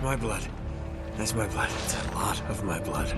my blood. That's my blood. It's a lot of my blood.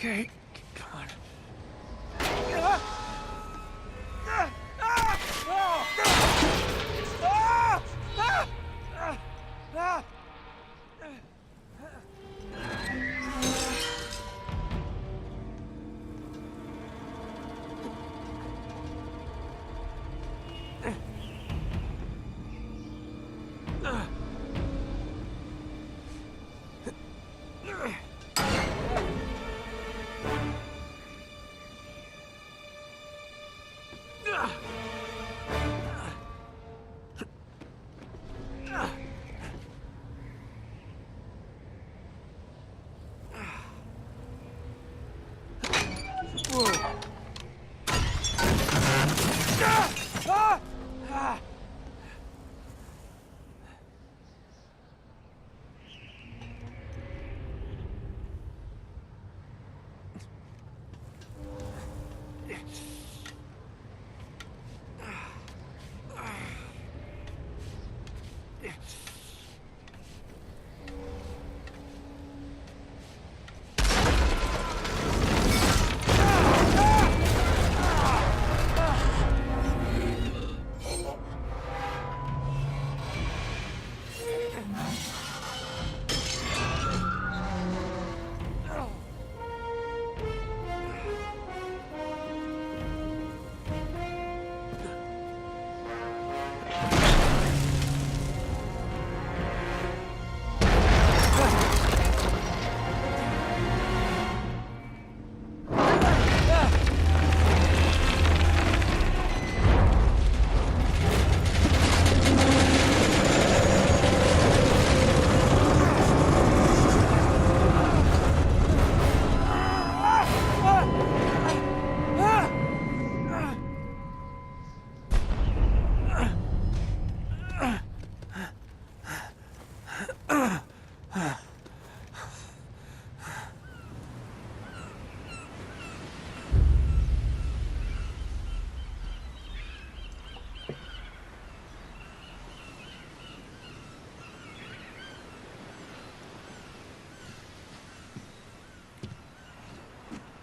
Okay, come on.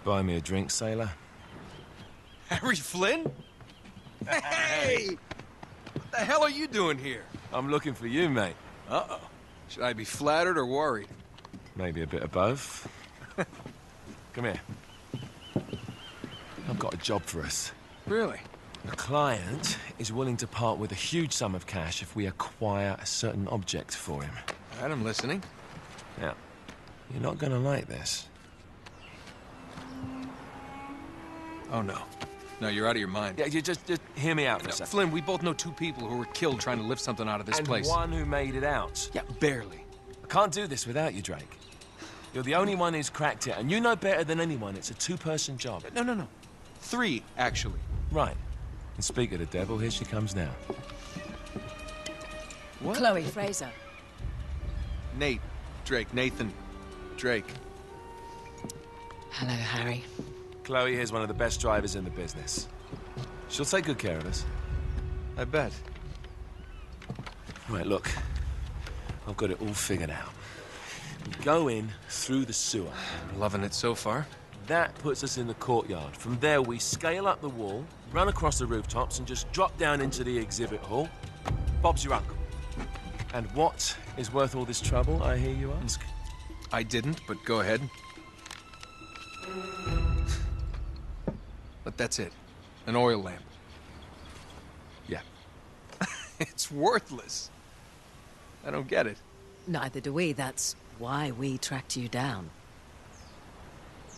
Buy me a drink, sailor? Harry Flynn? Hey! What the hell are you doing here? I'm looking for you, mate. Uh-oh. Should I be flattered or worried? Maybe a bit of both. Come here. I've got a job for us. Really? The client is willing to part with a huge sum of cash if we acquire a certain object for him. I'm listening. Now, you're not gonna like this. Oh, no. No, you're out of your mind. Yeah, you just hear me out for a No, second. Flynn, we both know two people who were killed trying to lift something out of this place. And one who made it out. Yeah, barely. I can't do this without you, Drake. You're the only one who's cracked it, and you know better than anyone it's a two-person job. No. 3, actually. Right. And speak of the devil, here she comes now. What? Chloe Fraser. Nate. Drake. Nathan. Drake. Hello, Harry. Chloe here's one of the best drivers in the business. She'll take good care of us. I bet. Right, look. I've got it all figured out. We go in through the sewer. Loving it so far. That puts us in the courtyard. From there, we scale up the wall, run across the rooftops, and just drop down into the exhibit hall. Bob's your uncle. And what is worth all this trouble, I hear you ask? I didn't, but go ahead. But that's it. An oil lamp. Yeah. It's worthless. I don't get it. Neither do we. That's why we tracked you down.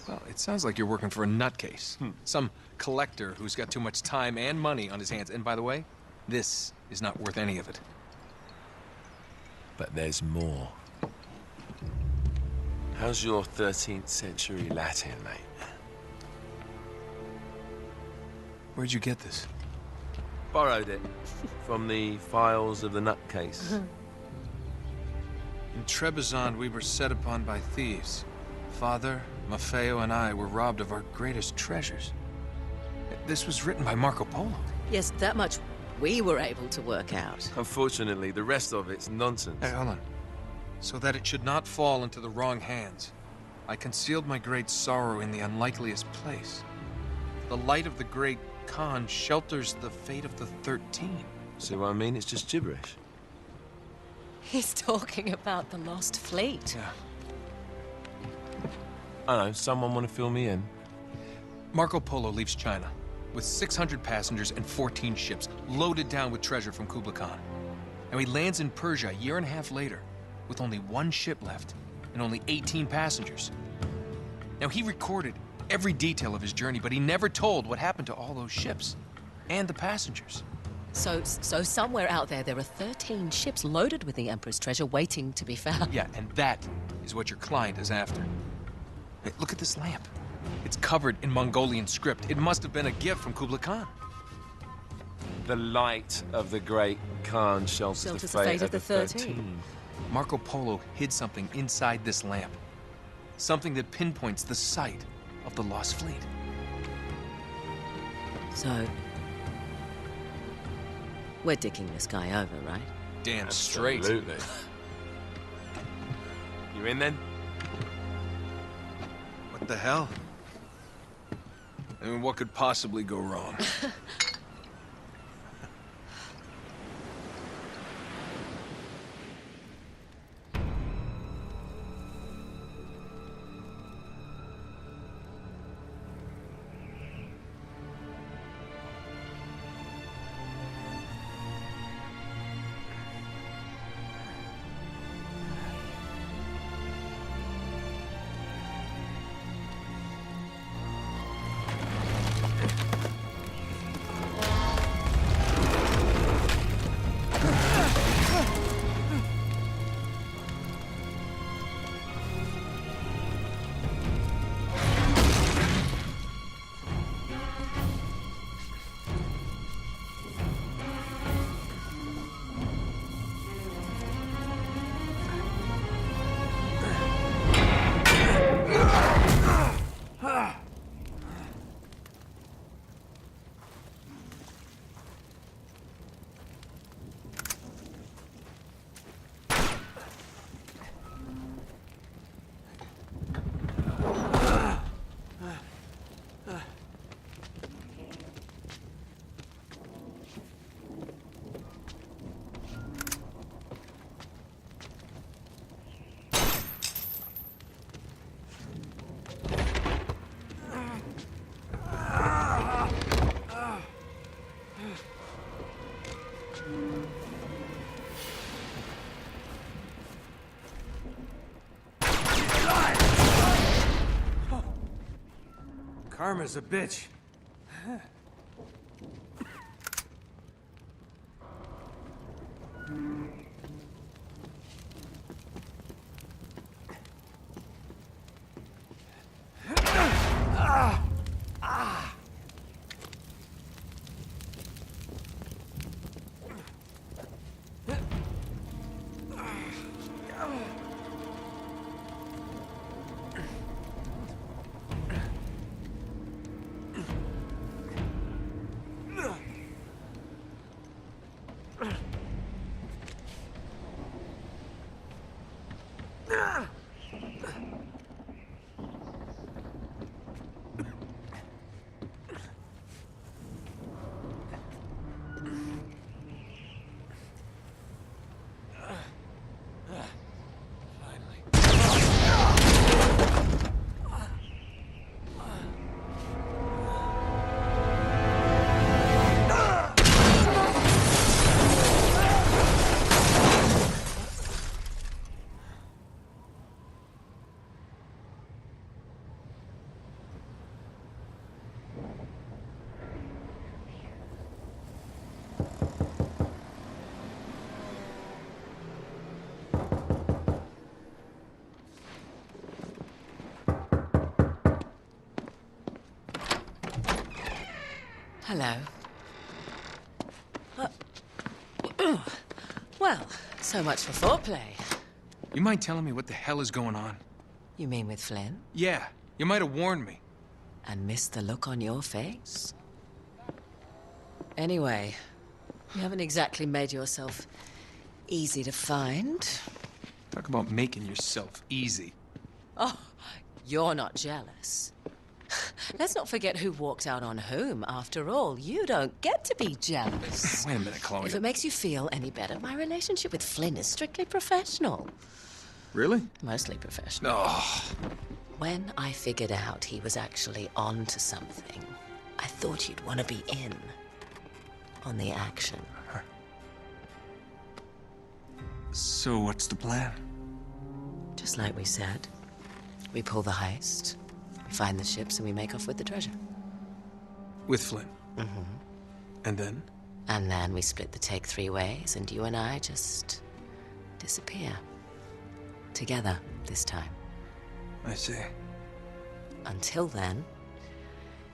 Well, it sounds like you're working for a nutcase. Some collector who's got too much time and money on his hands. And by the way, this is not worth any of it. But there's more. How's your 13th century Latin, mate? Where'd you get this? Borrowed it from the files of the nutcase. In Trebizond, we were set upon by thieves. Father, Maffeo, and I were robbed of our greatest treasures. This was written by Marco Polo. Yes, that much we were able to work out. Unfortunately, the rest of it's nonsense. Hey, hold on. So that it should not fall into the wrong hands, I concealed my great sorrow in the unlikeliest place. The light of the great Khan shelters the fate of the 13. See what I mean? It's just gibberish. He's talking about the lost fleet. Yeah. I don't know, someone want to fill me in? Marco Polo leaves China with 600 passengers and 14 ships loaded down with treasure from Kublai Khan. And he lands in Persia a year and a half later with only 1 ship left and only 18 passengers. Now, he recorded every detail of his journey, but he never told what happened to all those ships and the passengers. So somewhere out there are 13 ships loaded with the Emperor's treasure waiting to be found. Yeah, and that is what your client is after. Hey, look at this lamp. It's covered in Mongolian script. It must have been a gift from Kublai Khan. The light of the great Khan shelters the fate of the 13. Marco Polo hid something inside this lamp. Something that pinpoints the site of the lost fleet. So, we're dicking this guy over, right? Damn straight. Absolutely. You in then? What the hell? I mean, what could possibly go wrong? Karma's a bitch. Hello. Well, so much for foreplay. You mind telling me what the hell is going on? You mean with Flynn? Yeah, you might have warned me. And missed the look on your face? Anyway, you haven't exactly made yourself easy to find. Talk about making yourself easy. Oh, you're not jealous. Let's not forget who walked out on whom. After all, you don't get to be jealous. Wait a minute, Chloe. If it makes you feel any better, my relationship with Flynn is strictly professional. Really? Mostly professional. Oh. When I figured out he was actually on to something, I thought you'd want to be in on the action. So what's the plan? Just like we said. We pull the heist, we find the ships, and we make off with the treasure. With Flynn? Mm-hmm. And then? And then we split the take 3 ways, and you and I just disappear. Together, this time. I see. Until then,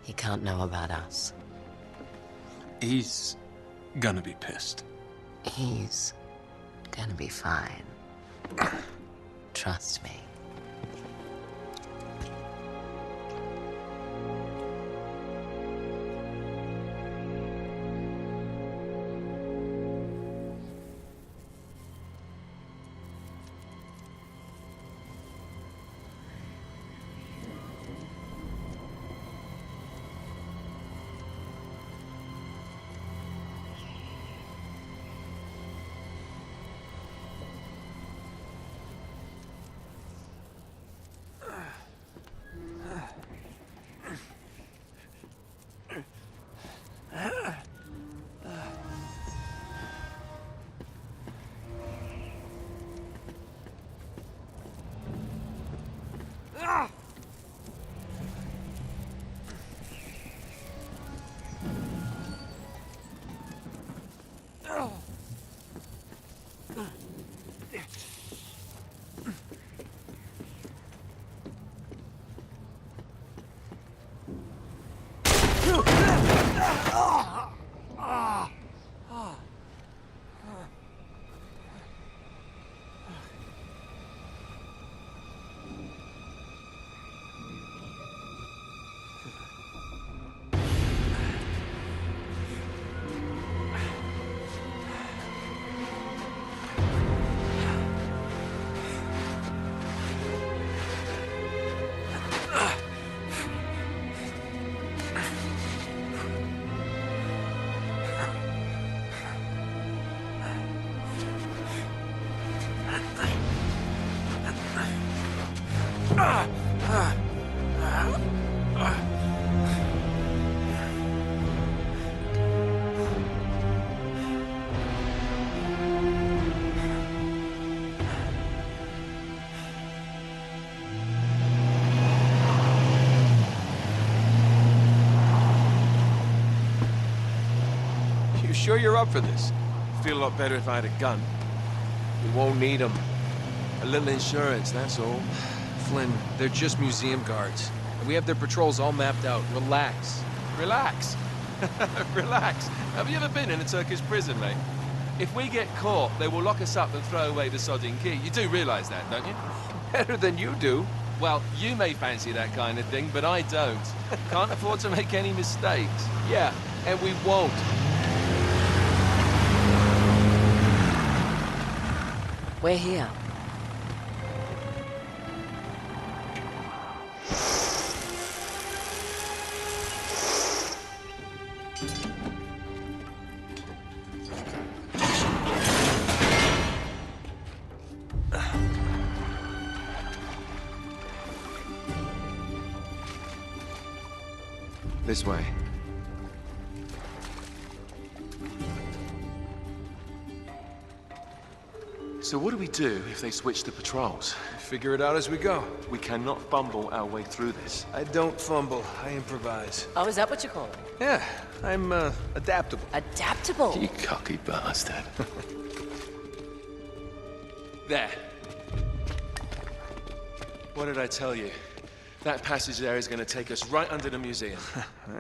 he can't know about us. He's gonna be pissed. He's gonna be fine. Trust me. You sure you're up for this? Feel a lot better if I had a gun. We won't need them. A little insurance, that's all. Flynn, they're just museum guards. And we have their patrols all mapped out. Relax. Relax. Relax. Have you ever been in a Turkish prison, mate? If we get caught, they will lock us up and throw away the sodding key. You do realize that, don't you? Better than you do. Well, you may fancy that kind of thing, but I don't. Can't afford to make any mistakes. Yeah, and we won't. We're here. This way. So what do we do if they switch the patrols? Figure it out as we go. We cannot fumble our way through this. I don't fumble, I improvise. Oh, is that what you call it? Yeah, I'm, adaptable. Adaptable. You cocky bastard. There. What did I tell you? That passage there is going to take us right under the museum.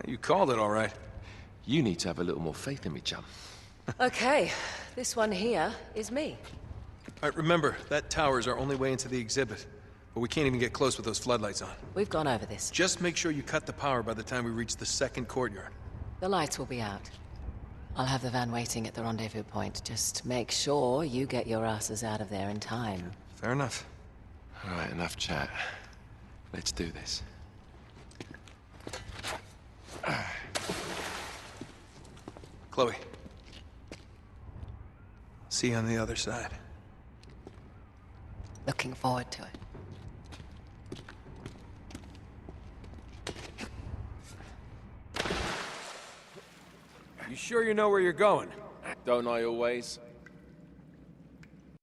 You called it all right. You need to have a little more faith in me, chum. Okay, this one here is me. All right, remember, that tower is our only way into the exhibit. But we can't even get close with those floodlights on. We've gone over this. Just make sure you cut the power by the time we reach the second courtyard. The lights will be out. I'll have the van waiting at the rendezvous point. Just make sure you get your asses out of there in time. Fair enough. All right, enough chat. Let's do this. Chloe. See you on the other side. Looking forward to it. You sure you know where you're going? Don't I always?